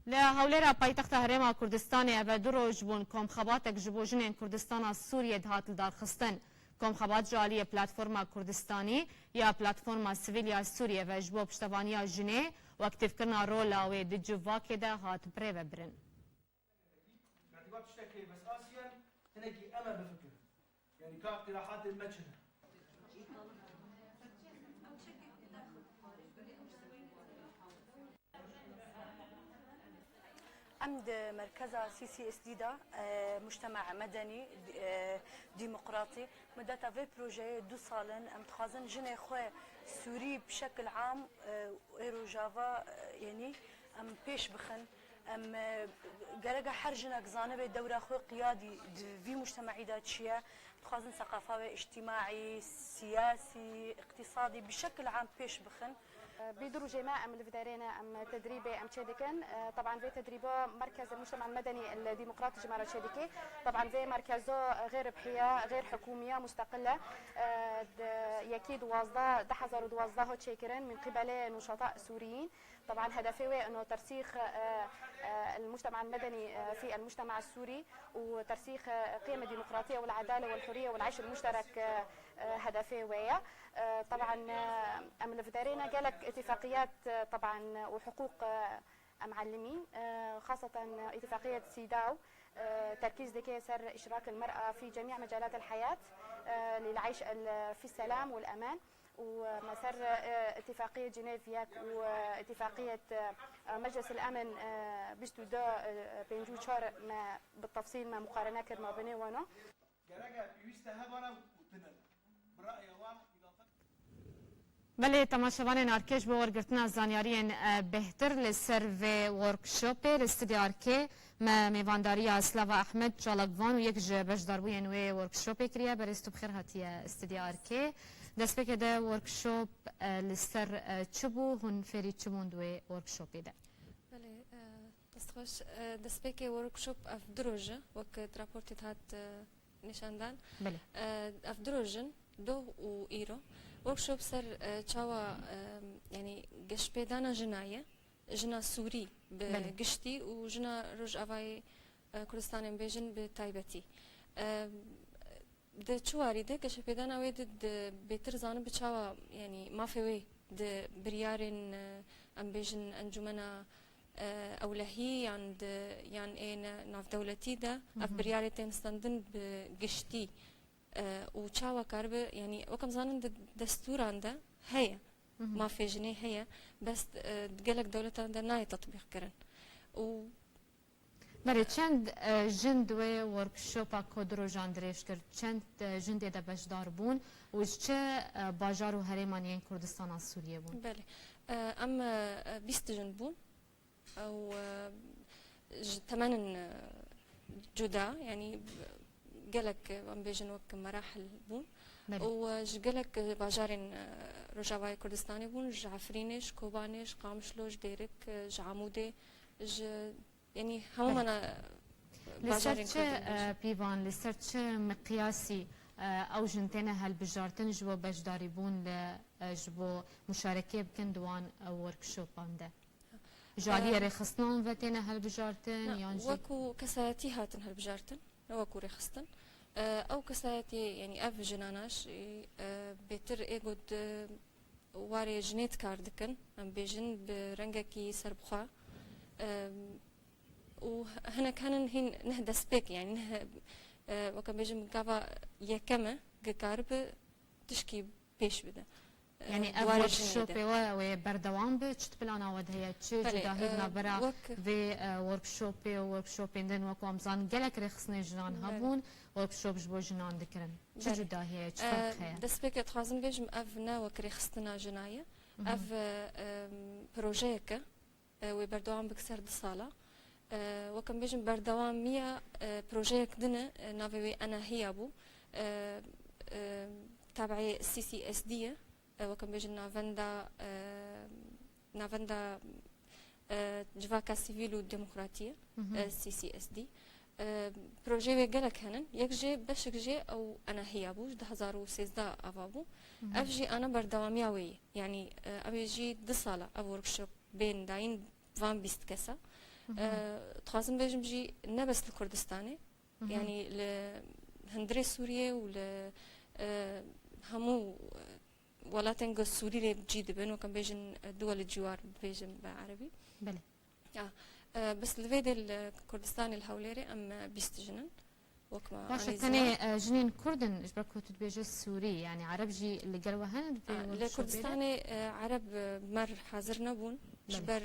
لهوليرا پایتخت هرما کردستان و دروج بون کمخباتک جبو جنین کردستان سوریه دهات دارخستن کمخبات جالی پلتفرما کردستانی یا پلتفرما سویلیا سوریه و جبو پشتوانیا جنه و اکتیف کرنا رولا و دجواکی ده هات بریو برن. بس آسيا تنجي أما بفكر يعني كاقتراحات المجنة عمد مركزة CCSD دا مجتمع مدني ديمقراطي مدتا في بروجي دو سالن ام تخازن جني خواه سوري بشكل عام ايرو جافا يعني ام بيش بخن ام قرقا حرجنك زانبه دورة خواه قيادي في مجتمعي دا تشيا تخازن ثقافة اجتماعي سياسي اقتصادي بشكل عام بيش بخن بيدروا جماعة من الفدارينا أم تدريبي أم تشادكن طبعا في تدريبه مركز المجتمع المدني الديمقراطي جمال تشادكي طبعا في مركزه غير بحية غير حكومية مستقلة يكيد وازدا دحزر وازدا هو تشيكرن من قبل نشطاء سوريين طبعا هدفه انه ترسيخ المجتمع المدني في المجتمع السوري وترسيخ قيم الديمقراطيه والعداله والحريه والعيش المشترك هدفه ويا طبعا ام الفدارينا قالك اتفاقيات طبعا وحقوق معلمين خاصه اتفاقيه سيداو تركيز ذكي سر اشراك المراه في جميع مجالات الحياه للعيش في السلام والامان ومسار اتفاقية جنيف واتفاقية مجلس الأمن بشتودا بينجو شهر ما بالتفصيل ما مقارنة كرما بيني وانا بله تماشاوان ارکش به ورگرتنا زانیارین بهتر لسروی ورکشوپ لستدی ارکه ما میوانداری اسلاوا احمد جالگوان و یک بجداروی نوی ورکشوپ کریه برستو بخیر هاتیه استدی ارکه دست بکه ده ورکشوپ لسر چبو هن فری چمون دوی ورکشوپ ده بله دست خوش دست بکه ورکشوپ اف دروجه وقت راپورتی هات نشاندن بله اف دروجن دو و ایرو ورکشوپ سر چاوا يعني قش بيدانا جناية جنا سوري بقشتي وجنا رج أفاي كردستان بيجن بتايبتي ده چواري ده قش بيدانا ويد بيتر زان بچاوا يعني ما في وي ده بريارين ام بيجن انجمنا أولهي عند يعني ايه ناف دولتي ده اف برياري تنستندن بقشتي وشاوا كارب يعني وكم زانن دستور عنده هي ما في جنيه هي بس تقلق دولة عنده ناي تطبيق كرن و بله چند جند و ورکشوپا کدرو جاندریش کرد چند جند ده بجدار بون و چه باجار و هریمانیین کردستان سوریه بون بله اما 20 جند بون او 8 جدا يعني قالك عم بيجن وك مراحل بون وجقلك باجارين رجاواي كردستاني بون جعفرينش كوبانش قامشلوش ديرك جعمودي يعني هم انا باجارين بيفان لسرتش مقياسي او جنتين هالبجارتن جبو بجداري بون جبو مشاركه بكن دوان وركشوب عنده جاليه رخصنون فتينا هالبجارتن يعني وكو كساتي هاتن هالبجارتن وكو رخصتن او كساتي يعني اف جناناش بيتر ايغود واري جنيت كاردكن ام بيجن برنجكي سربخا وهنا كان هين نهدى سبيك يعني وكان بيجن كافا يكمه كارب تشكي بيش بدا يعني أول شوبي وبردوام بتشت بلانا ودهيا تشي جداهينا برا في وركشوبي ووركشوبي دن وكو أمزان جلك رخصني جنان هبون وركشوب جبو جنان دكرن تشي جداهيا تشي فرق هيا دسبيك تخازن بيجم أفنا وكريخستنا جناية أف بروجيكا وبردوام بكسر دصالة وكان بيجم بردوام 100 بروجيك دنا نافي أنا هي أبو تابعي CCSD وكان بيجي نافندا جواكا سيفيل وديمقراطية CCSD بروجي ويقلك هنن يكجي بشك جي او انا هي ابوش 2013 افابو افجي انا بردوامياوي يعني ابي جي 2 ساله وركشوب بين داين فان بيست كسا تخازم بيجم جي نبس الكردستاني يعني لهندري سوريا ول همو ولاتن جو سوري لي بجي دبن وكان بيجن دول الجوار بيجن بعربي بله بس الفيدي الكردستاني الهوليري ام بيستجنن وكما باشا تاني جنين كردن إجبركو تتبيج السوري يعني عرب جي اللي قالوا هن الكردستاني عرب مر حاضر نبون جبر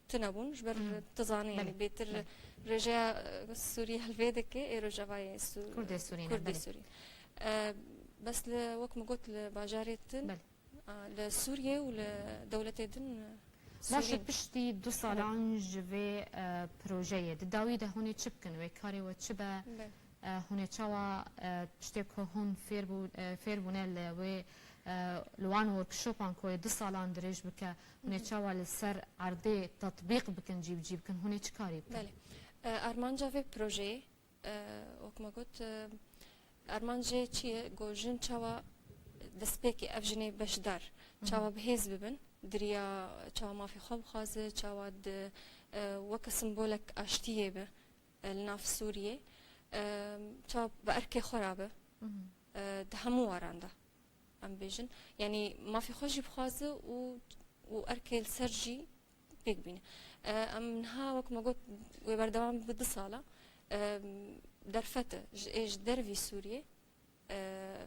تنبون جبر تزاني يعني بيتر رجع سوريا الفيدك رجع باي كردي سوري كردي سوري بس وكما قلت لباجاريتن لسوريا ولدولتين باشا بشتي دو سالان جوي بروجيه داوي ده هوني تشبكن وكاري وتشبا هوني تشوا بشتكو هون فيربونيل و لوان وركشوبان كوي دو سالان دريج بك هوني تشوا لسر عرضي تطبيق بكن جيب كن هوني تشكاري بله ارمانجا في بروجي وكما قلت ارمانجا چیه گوجن چوا دسپیکی افجنی بشدار چوا بهز ببن دریا چوا ما في خوب خازه چوا د وك سمبولك اشتيه به الناف سوريا چوا باركي خرابه دهمو وراندا ام بيجن يعني ما في خوش بخازه واركي السرجي بيك بين ام نها وك ما قلت وبردوام بدصاله درفته ايش درفي سوريا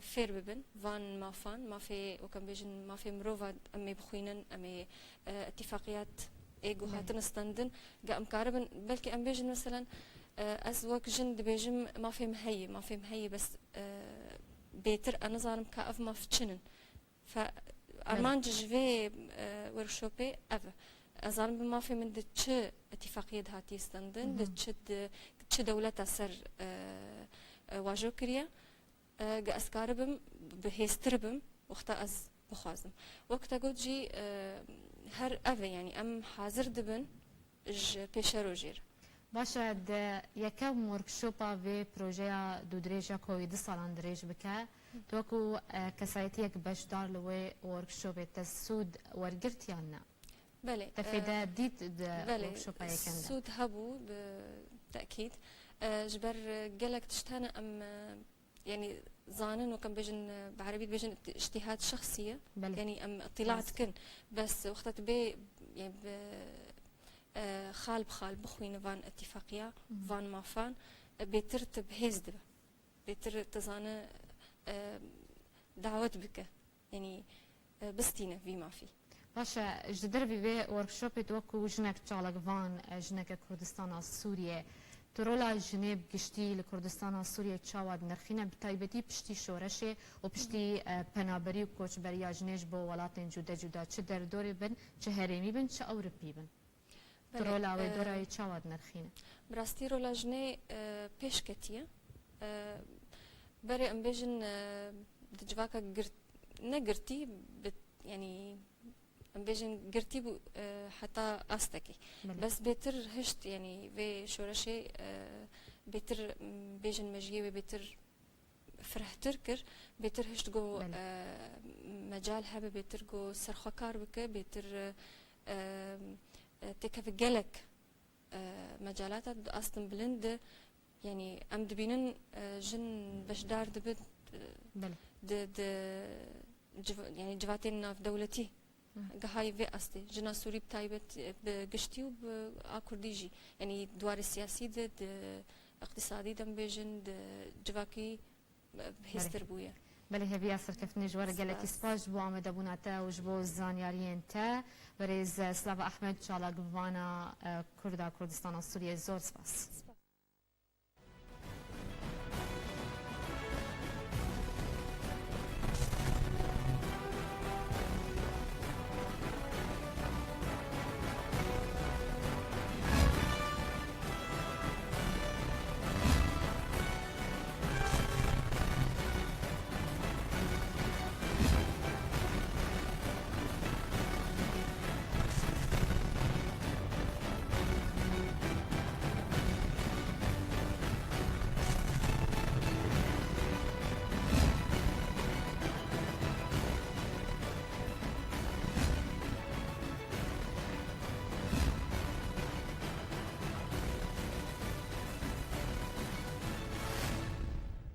فير ببن فان ما في وكان بيجن ما في مروفا امي بخوينن امي اتفاقيات ايجو هاتن استندن قام كاربن بلكي ام بيجن مثلا از وك جند بيجم ما في مهي بس بيتر انا ظالم كاف ما فتشنن ف ارمان جوي ورشوبي اف ظالم ما في من دتش اتفاقيه هاتي استندن دتش دولة سر واجو كريا اسكاربم بهستربم وقت از بخازم وقت قلت جي هر اف يعني ام حاضر دبن بيشرو جير باشا د یکم ورکشوپا و پروژه دو دريجا کوي د سالان دريج بك توكو كسايتيك بشدار لوي ورکشوپ تسود ورگرت يانا بله تفيدا ديت د ورکشوپا يكن سود هبو بالتاكيد جبر قالك تشتانا ام يعني ظانن وكان بيجن بعربي بيجن اجتهاد شخصيه بله. يعني ام اطلاعت كن بس وقت بي يعني خال بخال بخوين فان اتفاقيه فان ما فان بيترتب هزد بيتر تزانه دعوت بك يعني بستينه في ما في باشا جدر بي ورکشوپ توكو جنك تشالك فان جنك كردستان السوريه ترولا جنيب گشتي لكردستان السوريه تشاود نرخينا بتايبتي بشتي شورشه وبشتي پنابري وكوچبريا جنيج بو ولاتن جودا جودا چه در دوري بن چه هرمي بن چه اوروبي بن ترولا و دورای تشاود نرخينا براستي رولا جني پیش کتیه بري ام بيجن دجواكا نگرتي يعني ام بيجن قرتي حتى استكي بس بيتر هشت يعني في شورشي بيتر بيجن مجيه بيتر فرحتر كر بيتر هشت جو مجال هبه بيتر جو سرخكار بك بيتر تكف جلك مجالات اصلا بلند يعني ام دبينن جن بشدار دبت د يعني جواتين في دولتي هاي في أصلي جنا سوري بتايبت بقشتي وبأكرديجي يعني دوار السياسي د اقتصادي دم بيجن د جواكي بهستر بويا بله هبي أصل كفني جوار قالك إسباج بو عمد أبونا تا وجبو زانياريين تا بريز سلافا أحمد شالا قوانا كردا كردستان السورية زور سباس